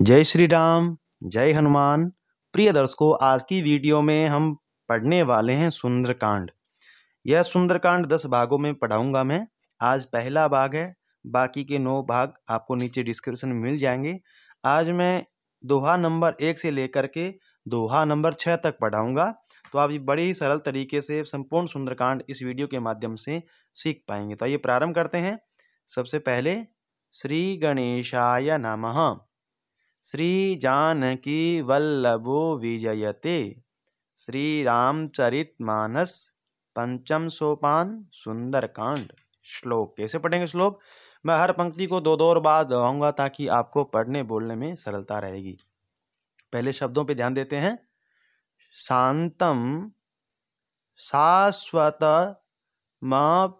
जय श्री राम, जय हनुमान। प्रिय दर्शकों, आज की वीडियो में हम पढ़ने वाले हैं सुंदरकांड। यह सुंदरकांड 10 भागों में पढ़ाऊंगा मैं। आज पहला भाग है, बाकी के 9 भाग आपको नीचे डिस्क्रिप्शन में मिल जाएंगे। आज मैं दोहा नंबर 1 से लेकर के दोहा नंबर 6 तक पढ़ाऊंगा, तो आप ये बड़े ही सरल तरीके से संपूर्ण सुंदरकांड इस वीडियो के माध्यम से सीख पाएंगे। तो आइए प्रारंभ करते हैं। सबसे पहले श्री गणेशाय नमः। श्री जानकी वल्लभो विजयते। श्री रामचरितमानस पंचम सोपान सुंदरकांड। श्लोक कैसे पढ़ेंगे? श्लोक मैं हर पंक्ति को दो और बार दोहराऊंगा ताकि आपको पढ़ने बोलने में सरलता रहेगी। पहले शब्दों पे ध्यान देते हैं। शांतम शाश्वत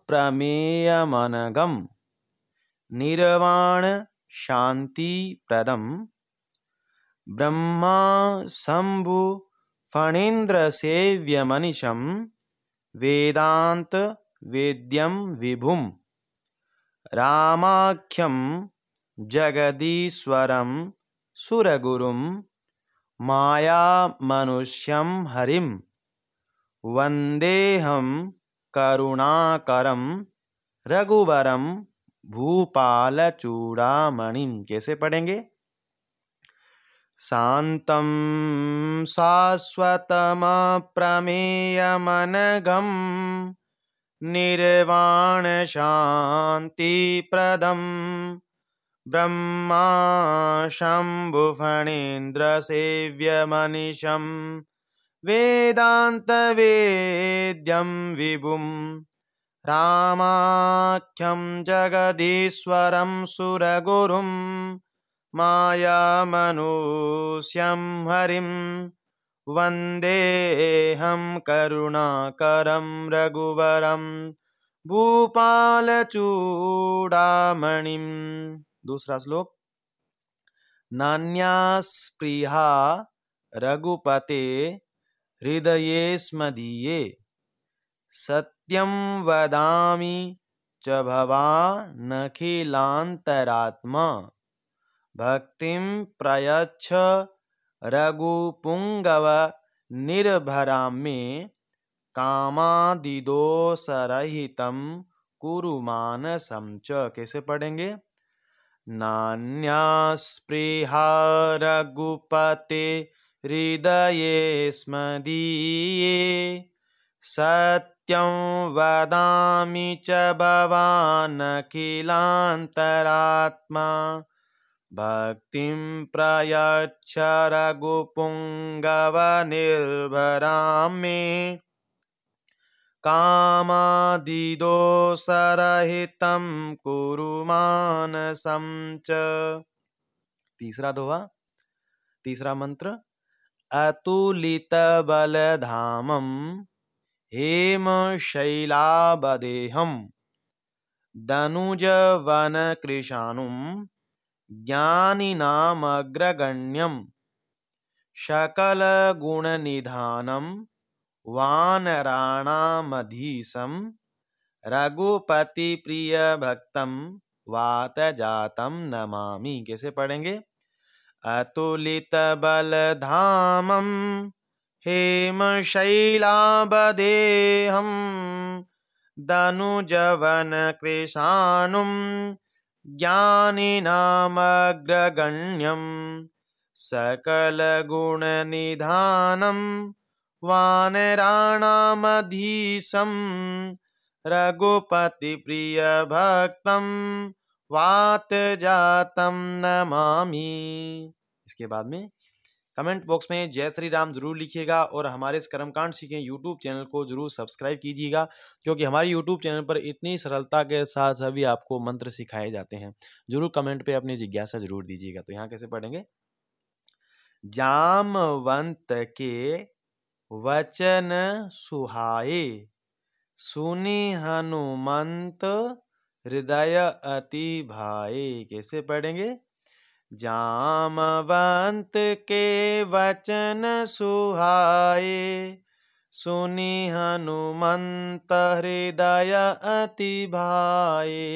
प्रमेयमनगम निर्वाण शांति प्रदम ब्रह्मा शंभु फणीन्द्र सेव्यमनिशं वेदांत वेद्यम विभुम रामाख्यम जगदीश्वरम सुरगुरुम माया मनुष्यम हरिम वंदेहम करुणाकरम रघुवरम भूपालचूड़ामणिं। कैसे पढ़ेंगे? शांतं शाश्वतमप्रमेयमनघं निर्वाण शान्तिप्रदं ब्रह्मा शम्भुफणीन्द्रसेव्यमनिशं वेदान्तवेद्यं विभुं रामाख्यं जगदीश्वरं सुरगुरुं माया मनुष्यं हरिं वंदेहं करुणाकरं रघुवरं भूपालचूड़ामणिं। दूसरा श्लोक। नान्यास्पृहा रघुपते हृदयेस्मदीये सत्यं वदामि च भवानखिलान्तरात्मा भक्तिं प्रयच्छ रघुपुंगव निर्भरां मे कामादिदोषरहितं कुरु मानसं च। कैसे पढ़ेंगे? नान्यास्पृहा रघुपते हृदयेस्मदीये सत्यं वदामि च भवानखिलान्तरात्मा भक्तिं प्रयच्छ रघुपुंगव निर्भरां मे कामादिदोषरहितं कुरु मानसं च। तीसरा दोहा, तीसरा मंत्र। अतुलितबलधामं हेमशैलावदेहं दनुजवनकृशानुं ज्ञानिनामग्रगण्यं सकलगुणनिधानं वानराणामधीशं रघुपतिप्रियभक्तं वातजातं नमामि। कैसे पढ़ेंगे? अतुलितबलधामं हेमशैलावदेहं दनुजवनकृशानुं ज्ञानिनामग्रगण्यं सकलगुणनिधानं वानराणामधीशं रघुपतिप्रियभक्तं वातजातं नमामि। इसके बाद में कमेंट बॉक्स में जय श्री राम जरूर लिखिएगा और हमारे इस कर्मकांड सीखें यूट्यूब चैनल को जरूर सब्सक्राइब कीजिएगा, क्योंकि हमारे यूट्यूब चैनल पर इतनी सरलता के साथ सभी आपको मंत्र सिखाए जाते हैं। जरूर कमेंट पे अपनी जिज्ञासा जरूर दीजिएगा। तो यहाँ कैसे पढ़ेंगे? जामवंत के वचन सुहाए सुनि हनुमंत हृदय अति भाए। कैसे पढ़ेंगे? जामवंत के वचन सुहाए सुनि हनुमंत हृदय अति भाए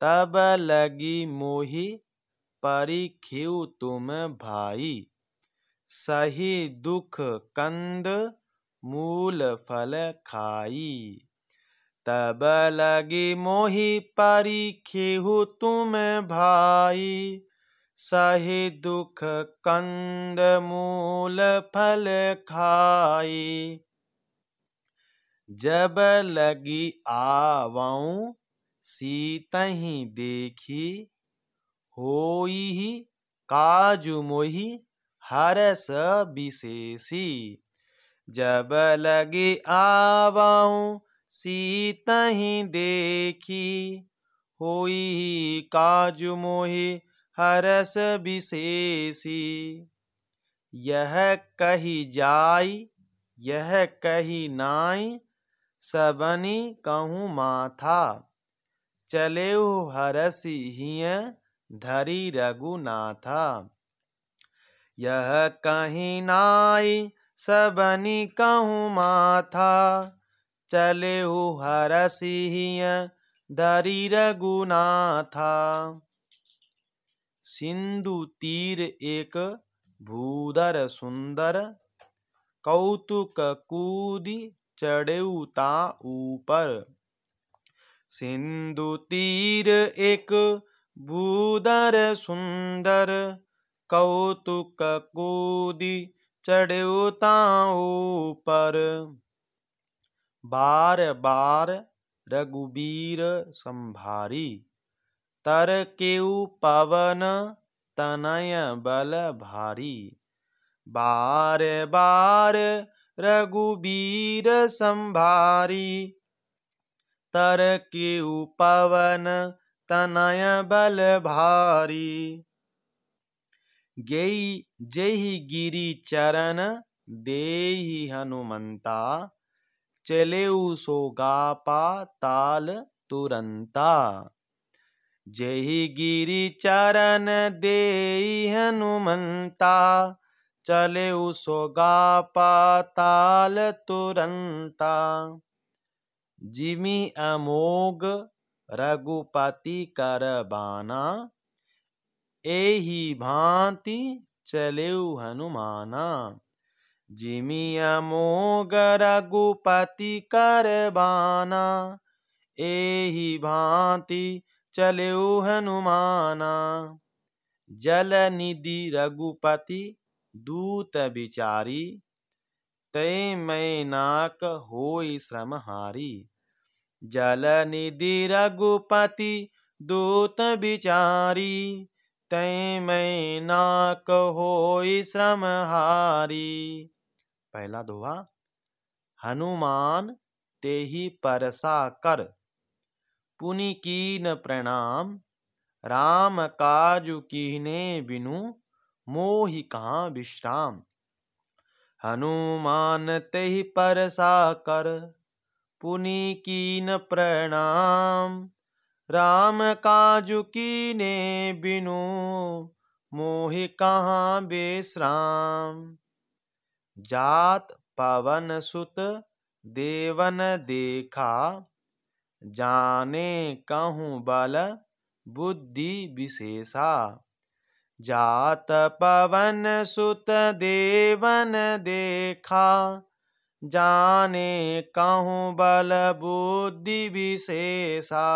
तब लगी मोहि परिखेउ तुम भाई। सही दुख कंद मूल फल खाई। तब लगे मोहि परिखेउ तुम भाई। सही दुख कंद मूल फल खाई। जब लगी आवऊं सीतहि देखी। होई काजु मोहि हरस विशेषी। जब लगे आवऊं सीतहि देखी। होई काजु मोहि हरस विशेषी। यह कही जाई यह कही नाई। सबनी कहूँ माथा। चलेउ हरसि हिय धरि रघुनाथा। यह कही नाई सबनी कहूँ माथा। चलेउ हरसि हिय धरि रघुनाथा। सिंधु तीर एक भूधर सुंदर। कौतुक कूदि चढ़ेउ ता ऊपर। सिंधु तीर एक भूधर सुंदर। कौतुक कूदि चढ़ेउ ता ऊपर। बार बार रघुबीर संभारी। तरकेउ पवन तनय बल भारी। बार बार रघुबीर संभारी। तरकेउ पवन तनय बल भारी। जेहि गिरि चरण देहि हनुमंता। चलेउ सो गापा ताल तुरंता। जेहि गिरि चरण देहि हनुमंता। चलेउ सो गापा ताल तुरंता। जिमि अमोघ रघुपति कर बाना। एहि भांति चलेउ हनुमाना। जिमि अमोघ रघुपति कर बाना। एहि भांति चलेउ हनुमाना। जल निधि रघुपति दूत बिचारी। तै मैं नाक होई श्रमहारी। जल निधि रघुपति दूत बिचारी। तै मैं नाक होई श्रमहारी। पहला दोहा। हनुमान तेहि परसा कर। पुनि कीन प्रणाम। राम काजु कीन्हे बिनु मोहि कहाँ विश्राम। हनुमान तेहि परसा कर। पुनि कीन प्रणाम। राम काजु कीन्हे बिनु मोहि कहाँ विश्राम। जात पवन सुत देवन देखा। जाने कहूँ बल बुद्धि विशेषा। जात पवन सुत देवन देखा। जाने कहूँ बल बुद्धि विशेषा।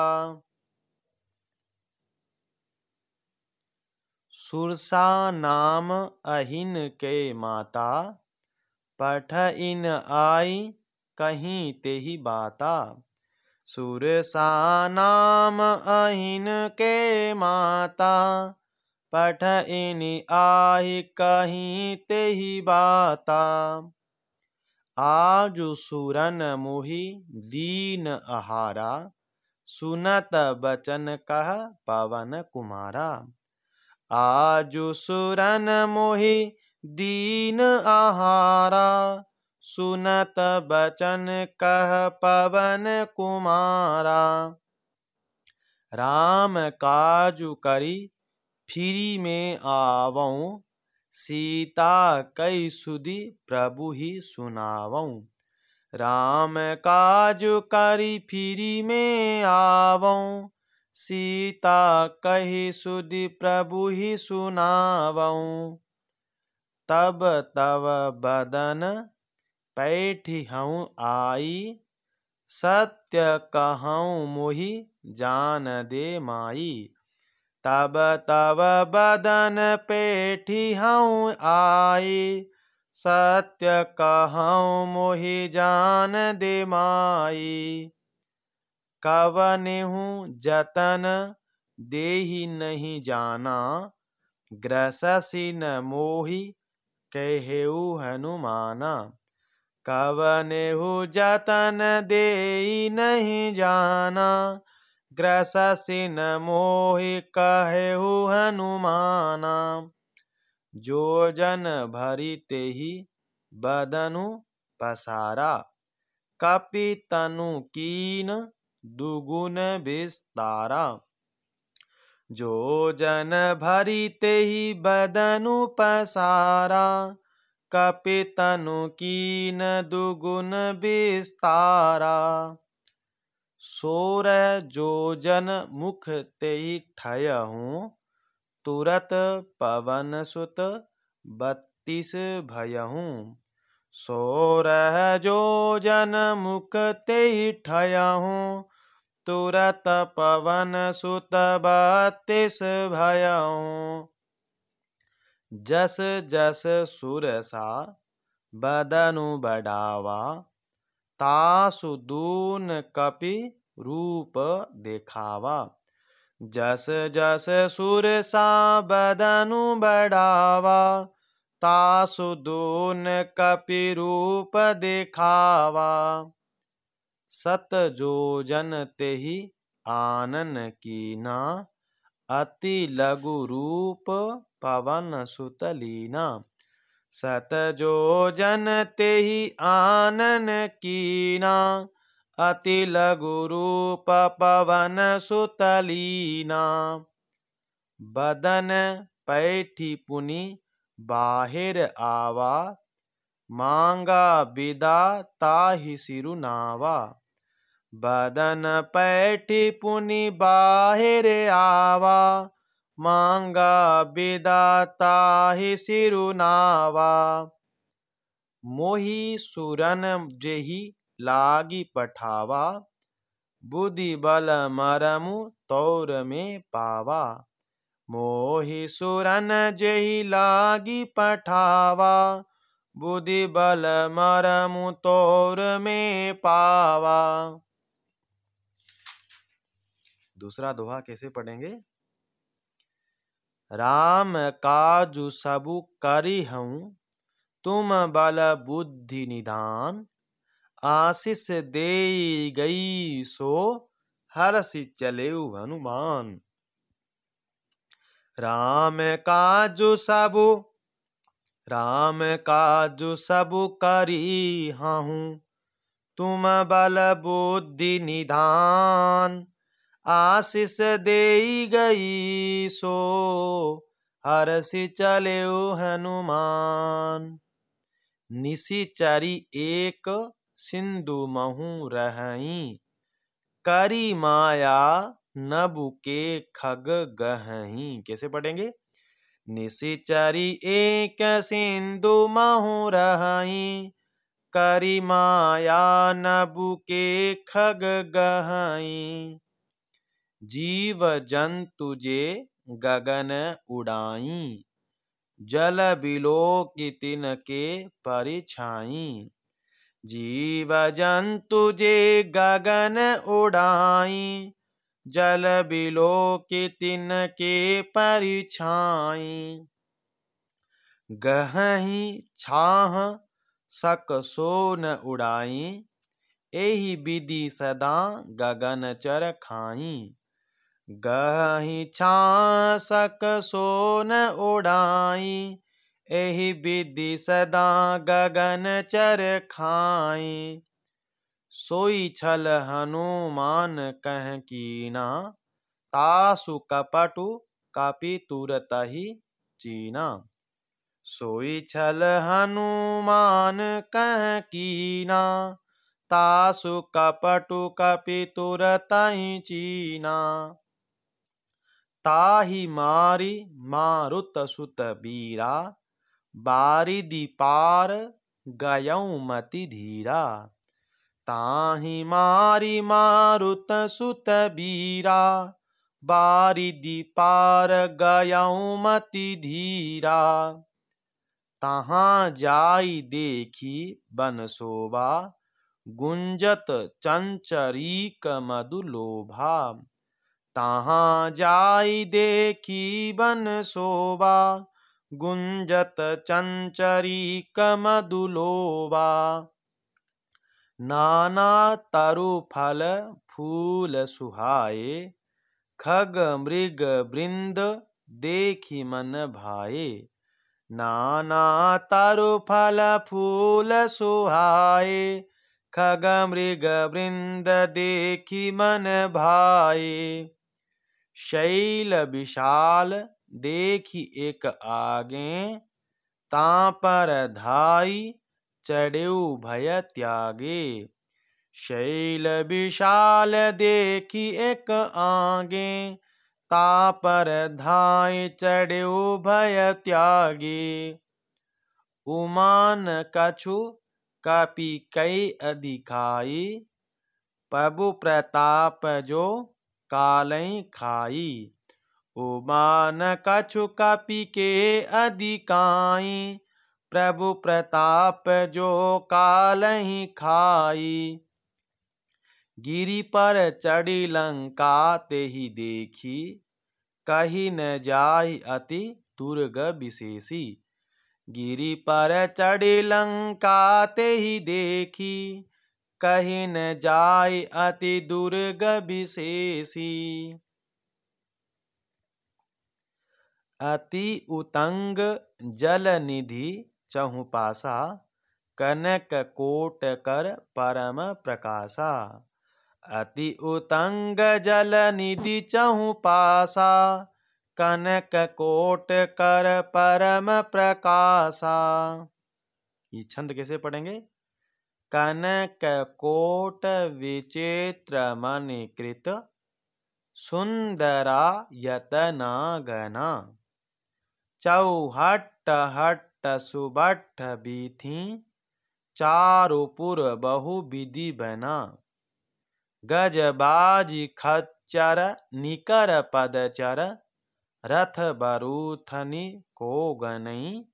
सुरसा नाम अहिन के माता। पठइन आई कहीं तेहि बाता। सुरसा नाम अहिन के माता। पठइन आई कहीं तेहि बाता। आजु सुरन मोहि दीन आहारा। सुनत बचन कह पवन कुमारा। आजु सुरन मोहि दीन आहारा। सुनत बचन कह पवन कुमारा। राम काजु करि फिरि में आवऊं। सीता कई सुधि प्रभु ही सुनावऊं। राम काजु करि फिरि में आवऊं। सीता कही सुधि प्रभु ही सुनावऊँ। तब तव बदन पैठिहऊँ आई, सत्य कहऊँ मोहि जान दे माई। तब तव बदन पैठिहऊँ आई, सत्य कहऊँ मोहि जान दे माई। कवनेहु जतन देहि नहीं जाना, ग्रससि न मोहि कहेउ हनुमाना। कवनेहु जतन देहि नहीं जाना, ग्रससि न मोहि कहेउ हनुमाना। जो जन भरी तेहि बदनु पसारा, कपि तनु कीन दुगुन विस्तारा। जो जन भरी तेहि बदनु पसारा, कपि तनु कीन दुगुन विस्तारा। 16 जोजन मुख तेहि ठयहूँ, तुरत पवन सुत 32 भयहूँ। 16 जोजन मुख तेहि ठयहूँ, तुरत पवन सुत 32 भयहूँ। जस जस सुरसा बदनु बढ़ावा, तासु दून कपि रूप देखावा। जस जस सुरसा बदनु बढ़ावा, तासु दून कपि रूप देखावा। 7 जोजन तेहि आनन कीना, अति लघु रूप पवन सुत लीना। 7 जोजन तेहि आनन कीना, अति लघु रूप पवन सुत लीना। बदन पैठी पुनि बाहिर आवा, मांगा बिदा ताहि सिरुनावा। बदन पैठी पुनि बाहिर आवा, मांगा बिदा ताहि सिरुनावा। मोहि सुरन जेहि लागी पठावा, बुद्धि बल मरमु तौर में पावा। मोहि सुरन जेहि लागी पठावा, बुद्धि बल मरमु तौर में पावा। दूसरा दोहा कैसे पढ़ेंगे? राम काजु सबु करिहऊँ, तुम बल बुद्धि निधान। आशीष देई गई सो हरषि चलेउ हनुमान। राम काजु सबु करिहऊँ, तुम बल बुद्धि निधान। आशीष देई गई सो हरषि चलेउ हनुमान। निशिचरी एक सिंधु महु रहई, करी माया नभु के खग गहई। कैसे पढ़ेंगे? निशिचरी एक सिंधु महु रहई, करी माया नभु के खग गहई। जीव जंतु जे गगन उड़ाई, जल बिलो की तिनके परिछाई। जीव जंतु जे गगन उड़ाई, जल बिलो की तिनके परिछाई। गहहि छाह सक सो न उड़ाई, एहि विधि सदा गगन चर खाई। गहहि छाह सक सो न उड़ाई, एहि विधि सदा गगन चर खाई। सोई छल हनुमान कह कीना, तासु कपटु कपि तुरतहि चीना। सोई छल हनुमान कह कीना, तासु कपटु कपि तुरतहि चीना। ताहि मारी मारुत सुत बीरा, बारिदि पार गयऊ मति धीरा। ताहि मारी मारुत सुत बीरा, बारिदि पार गयऊ मति धीरा। तहाँ जाई देखी बन शोभा, गुंजत चंचरीक मधु लोभा। तहाँ जाई देखी बन शोभा, गुंजत चंचरीक मधु लोभा। नाना तरु फल फूल सुहाए, खग मृग वृंद देखी मन भाए। नाना तरु फल फूल सुहाए, खग मृग वृंद देखी मन भाए। शैल विशाल देखी एक आगे, तां पर धाई चढ़ेउ भय त्यागे। शैल विशाल देखी एक आगे, ता पर धाई चढ़ेउ भय त्यागे। उमान कछु कपि कई अधिकाई, प्रभु प्रताप जो कालहि खाई। उमान कछु कपि के अधिकाई, प्रभु प्रताप जो कालहि खाई। गिरि पर चढ़ी लंका तेहि देखी, कही न जाहि अति दुर्ग विशेषी। गिरि पर चढ़ी लंका तेहि देखी, कही न जाहि अति दुर्ग विशेषी। अति उतंग जल निधि चहु पासा, कनक कोट कर परम प्रकाशा। अति उतंग जल निधि चहु पासा, कनक कोट कर परम प्रकाशा। ये छंद कैसे पढ़ेंगे? कनक कोट विचित्र मणिकृत, सुंदरा यतनागना। चौहट्ट हट्ट सुबट्ठ बीथी, चारुपुर बहु विधि बना। गजबाजी खच्चर निकर पदचर, रथ बरूथनि को गनई।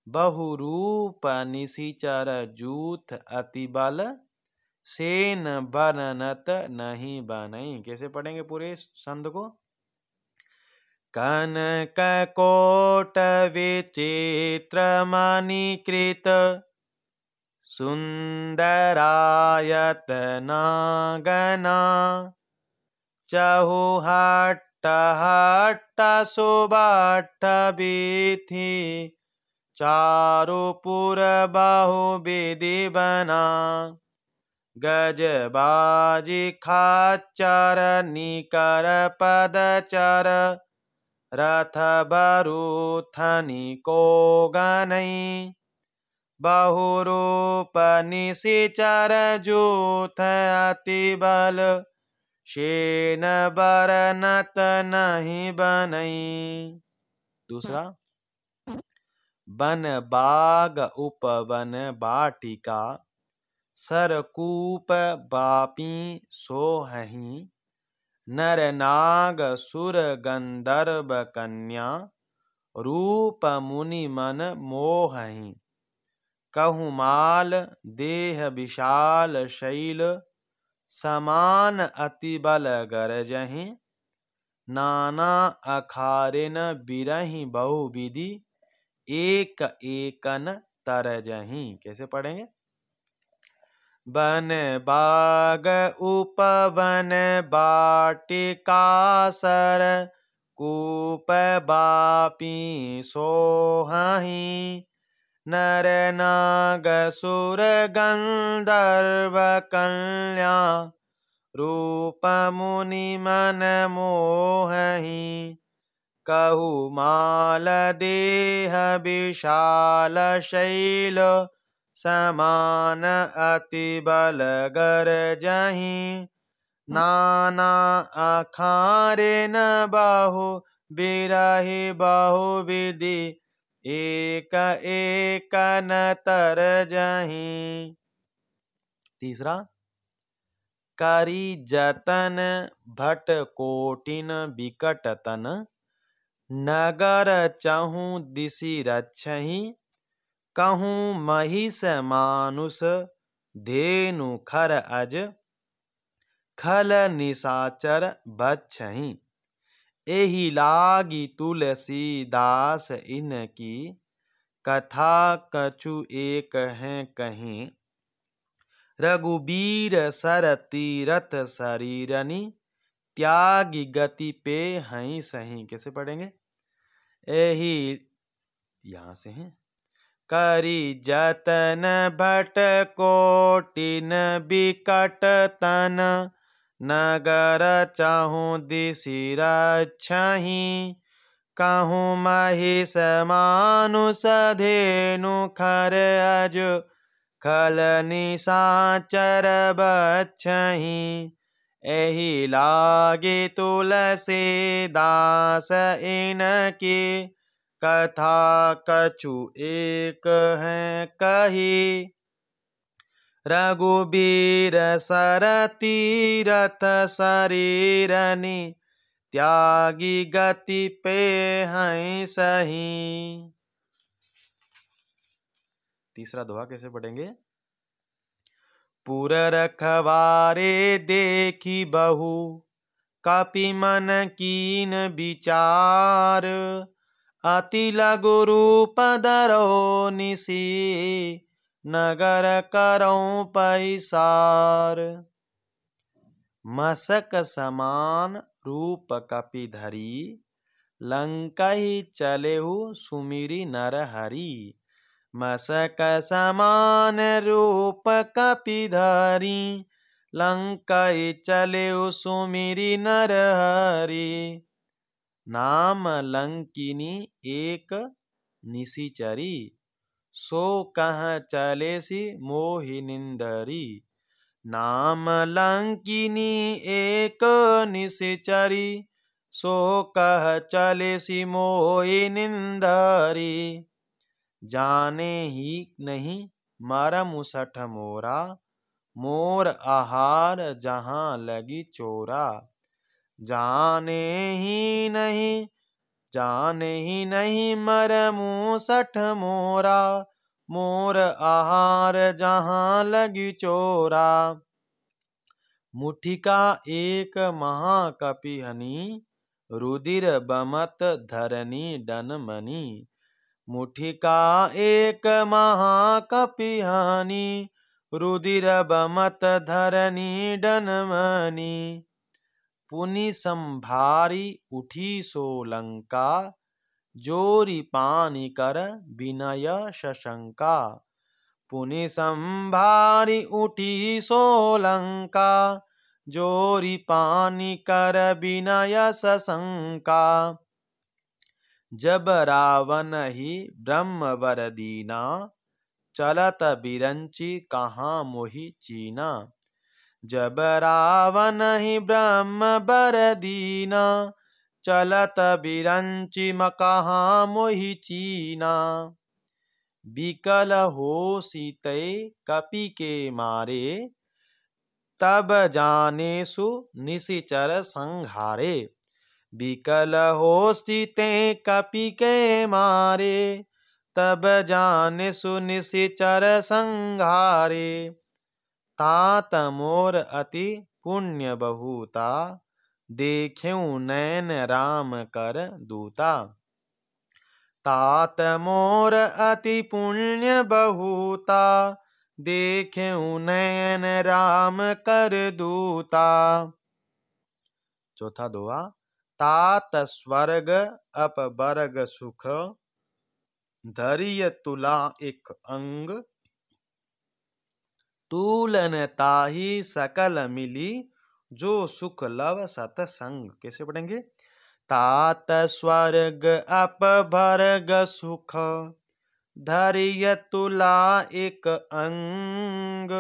बहुरूप निशिचर जूथ अति बल, सेन बरनत नहीं बनई। कैसे पढ़ेंगे पूरे छंद को? कनक कोट विचित्र मणिकृत, सुंदरायत नागना। चहुहट्ट हट्ट सुबट्ठ बीथी, चारुपुर बहु विधि बना। गजबाजी खच्चर निकर पदचर, रथ बरूथनि को गनई। बहुरूप निशिचर जूथ अति बल, सेन बरनत नहीं बनई। दूसरा, वन बाग उपवन बाटिका, सरकूप बापी सोहहि। नर नाग सुर गंधर्व कन्या, रूप मुनि मन मोहहि। कहुमाल देह विशाल शैल, समान अति बल गरजहि। नाना अखारिन बिरहि बहु विधि, एक एकन तरजहि। कैसे पढ़ेंगे? वन बाग उपवन बाटिका, सर कूप बापी सोहहि। नर नाग सुर गंधर्व कन्या, रूप मुनि मन मोहहि। कहुमाल देह विशाल शैल, समान अति बल गरजहि। नाना अखारे न बाहो बिरहे बाहो विधि एक एक न तर जहीं। तीसरा करी जतन भट कोटिन बिकट तन नगर चहु दिशि रक्षहि कहूँ महिष मानुष धेनु खर अज खल निशाचर बच्छहि। एहि लागी तुलसीदास इनकी कथा कछु एक हैं कहीं। रघुबीर सर तीरथ शरीरनि त्यागी गति पे हई सही। कैसे पढ़ेंगे? एही यहाँ से हैं। करी जतन भट कोटिन बिकट तन नगर चाहूं दिशि रक्षहि कहूँ महिष मानुष धेनु खर अज खल निशाचर बच्छहि। एहि लागे तुलसीदास इनकी कथा कछु एक हैं कही। रघुबीर सर तीरथ शरीरनि त्यागी गति पे हैं सही। तीसरा दोहा कैसे पढ़ेंगे? पुर रखवारे देखी बहु कपि मन कीन विचार अति लघु रूप धरो निसी नगर करऊं पैसार। मसक समान रूप कपि धरी लंकहि चलेहु सुमिरी नर हरि। मसक समान रूप कपि धरी लंकहि चलेहु सुमिरी नर हरि। नाम लंकिनी एक निशिचरी सो कह चलेसी मोहि निंदरी। नाम लंकिनी एक निशिचरी सो कह चलेसी मोहि निंदरी। जाने ही नहीं मरम सठ मोरा मोर आहार जहाँ लगी चोरा। जाने ही नहीं मरमु सठ मोरा मोर आहार जहाँ लगी चोरा। मुठिका एक महाकपिहनि रुधिर बमत धरनी डनमनि। मुठिका एक महाकपिहनि रुधिर बमत धरनी डनमनि। पुनि संभारी उठी सो लंका जोरी पानी कर विनय शशंका। पुनि संभारी उठी सो लंका जोरी पानी कर विनय शशंका। जब रावण ही ब्रह्म वर दीना चलत बिरंची कहाँ मोहि चीना। जब रावण ही ब्रह्म वर दीना चलत बिरंची कहाँ मोहि चीना। बिकल हो सीते कपि के मारे तब जानेसु निशिचर संहारे। बिकल हो सीते कपि के मारे तब जानेसु निशिचर संहारे। तात मोर अति पुण्य बहुता देखेऊ नैन राम कर दूता। तात मोर अति पुण्य बहुता देखेऊ नैन राम कर दूता। चौथा दोहा तात स्वर्ग अपवर्ग सुख धरिय तुला एक अंग। तूलन ताहि सकल मिली जो सुख लव सतसंग। कैसे पढ़ेंगे? तात स्वर्ग अपवर्ग सुख धरिय तुला एक अंग।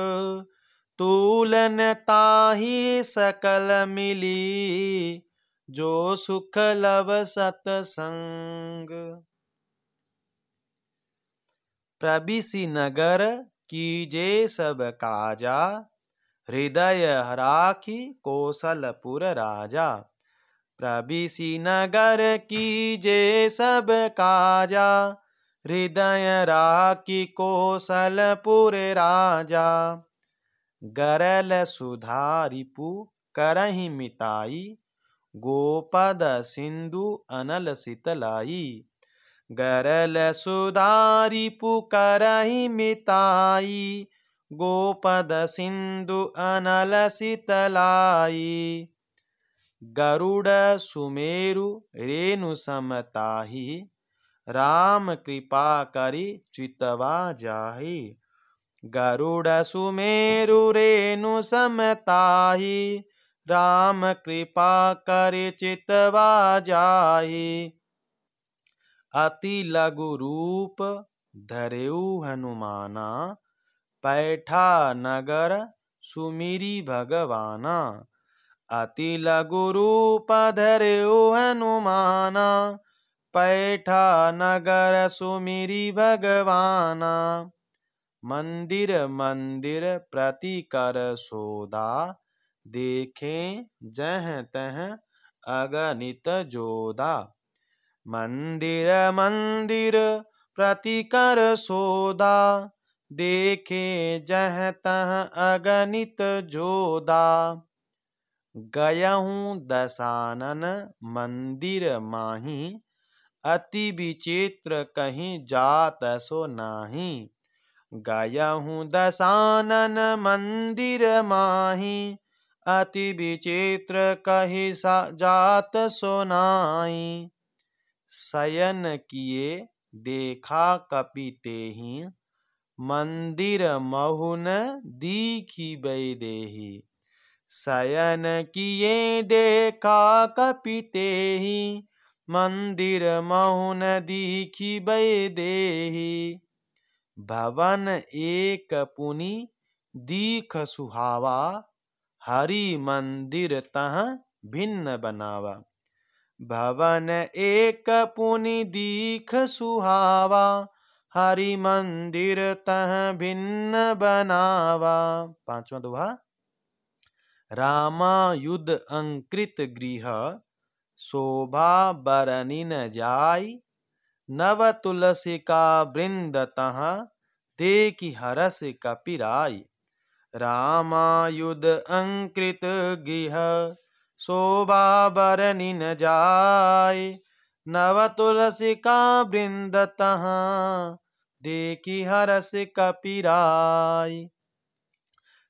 तूलन ताहि सकल मिली, जो सुख लव सतसंग। प्रबिसि नगर कीजे सब काजा, हृदय राखी कौशलपुर राजा। प्रबिसि नगर कीजे सब काजा, हृदय राखी कौशलपुर राजा। गरल सुधारिपु करहि मिताई, गोपद सिंधु अनल शीतलाई। गरल सुधारिपु करहि मिताई, गोपद सिंधु अनल शीतलाई। गरुड़ सुमेरु रेणु समताहि, राम कृपा करि चितवा जाहि। गरुड़ सुमेरु रेणु समताहि, राम कृपा करि चितवा जाहि। अति लघु रूप धरेउ हनुमाना, पैठा नगर सुमिरी भगवाना। अति लघु रूप धरेउ हनुमाना, पैठा नगर सुमिरी भगवाना। मंदिर मंदिर प्रति कर सोदा, देखें जह तह अगणित जोदा। मंदिर मंदिर प्रति कर सोदा, देखे जह तह अगणित जोदा। गयहूँ दसानन मंदिर माही, अति विचित्र कहीं जात सो नाही। गयहूँ दसानन मंदिर माही, अति विचित्र कहीं जात सो नाई। शयन किए देखा कपि तेहि, मंदिर महुन दीखि बैदेहि। शयन किए देखा कपि तेहि, मंदिर महुन दीखि बैदेहि। भवन एक पुनि दीख सुहावा, हरि मंदिर तह भिन्न बनावा। भवन एक पुनि दीख सुहावा, हरि मंदिर तह भिन्न बनावा। पांचवा दोहा। रामायुध अंकृत गृह, शोभा बरनि न जाय। नव तुलसी का वृंद तह, देखि हरस कपिराय। रामायुध अंकृत गृह, शोभा बरनि न जाय। नव तुलसी का वृंद तह, देखि हरस कपिराय।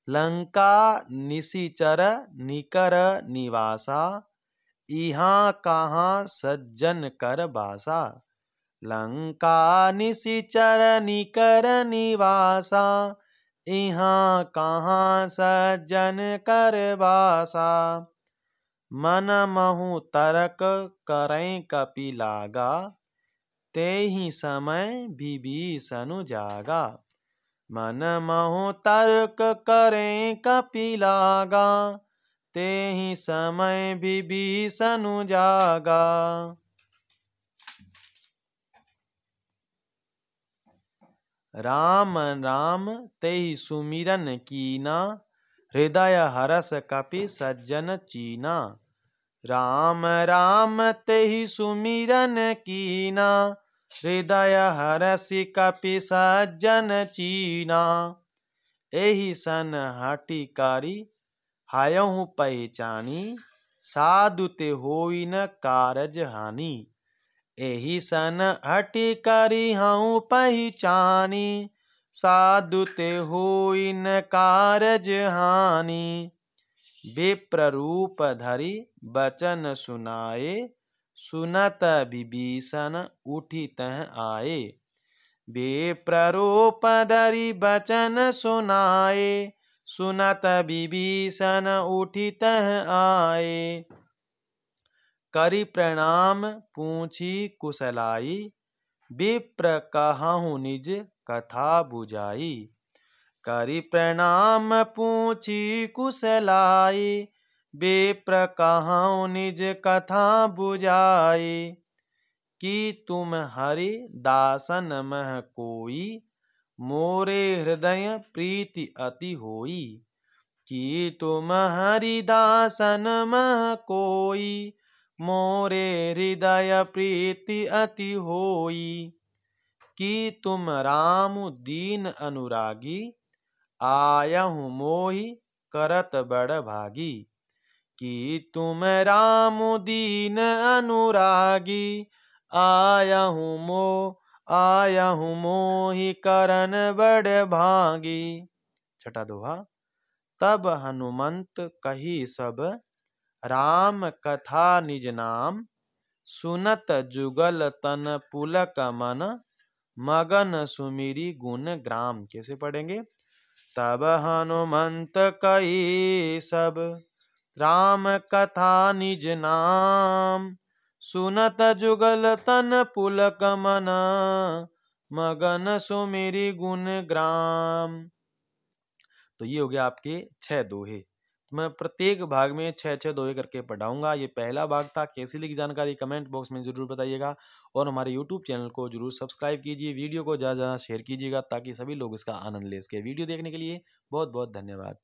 लंका निशिचर निकर निवासा, इहाँ कहाँ सज्जन कर बासा। लंका निशिचर निकर निवासा, इहाँ कहाँ सज्जन कर बासा। मन महु तर्क करें कपि लागा, तेहि समय विभीषण जागा। मन महु तर्क करें कपि लागा, तेहि समय विभीषण जागा। राम राम तेहि सुमिरन कीना, हृदय हरस कपि सज्जन चीना। राम राम तेहि सुमिरन कीना, हृदय हरसि कपि सज्जन चीना। एहि सन हठि करि हयहु पहिचानी, साधु ते होई न कारज हानि। एहि सन हठि करि हऊँ पहिचानी, साधु ते होई न कारज हानि। विप्र रूप धरि बचन सुनाए, सुनत विभीषण उठि तह आए। विप्र रूप धरि बचन सुनाए, सुनत विभीषण उठि तह आए। करि प्रणाम पूछी कुशलाई, विप्र कहहुँ निज कथा बुझाई। करि प्रणाम पूछी कुशलाई, विप्र कहौं निज कथा बुझाई। कि तुम हरि दासन मह कोई, मोरे हृदय प्रीति अति होई। कि तुम हरि दासन मह कोई, मोरे हृदय प्रीति अति होई। कि तुम राम दीन अनुरागी, आयहु मोहि करत बड़ भागी। कि तुम राम दीन अनुरागी, आयहु मोहि करन बड़ भागी। छठा दोहा। तब हनुमंत कही सब, राम कथा निज नाम। सुनत जुगल तन पुलक मन, मगन सुमिरी गुण ग्राम। कैसे पढ़ेंगे? तब हनुमंत कही सब, राम कथा निज नाम। सुनत जुगल तन पुलक मन, मगन सुमिरी गुण ग्राम। तो ये हो गया आपके 6 दोहे। मैं प्रत्येक भाग में 6-6 दोहे करके पढ़ाऊंगा। ये पहला भाग था। कैसी लगी जानकारी कमेंट बॉक्स में जरूर बताइएगा और हमारे YouTube चैनल को जरूर सब्सक्राइब कीजिए। वीडियो को ज़्यादा शेयर कीजिएगा ताकि सभी लोग इसका आनंद ले सके। वीडियो देखने के लिए बहुत बहुत धन्यवाद।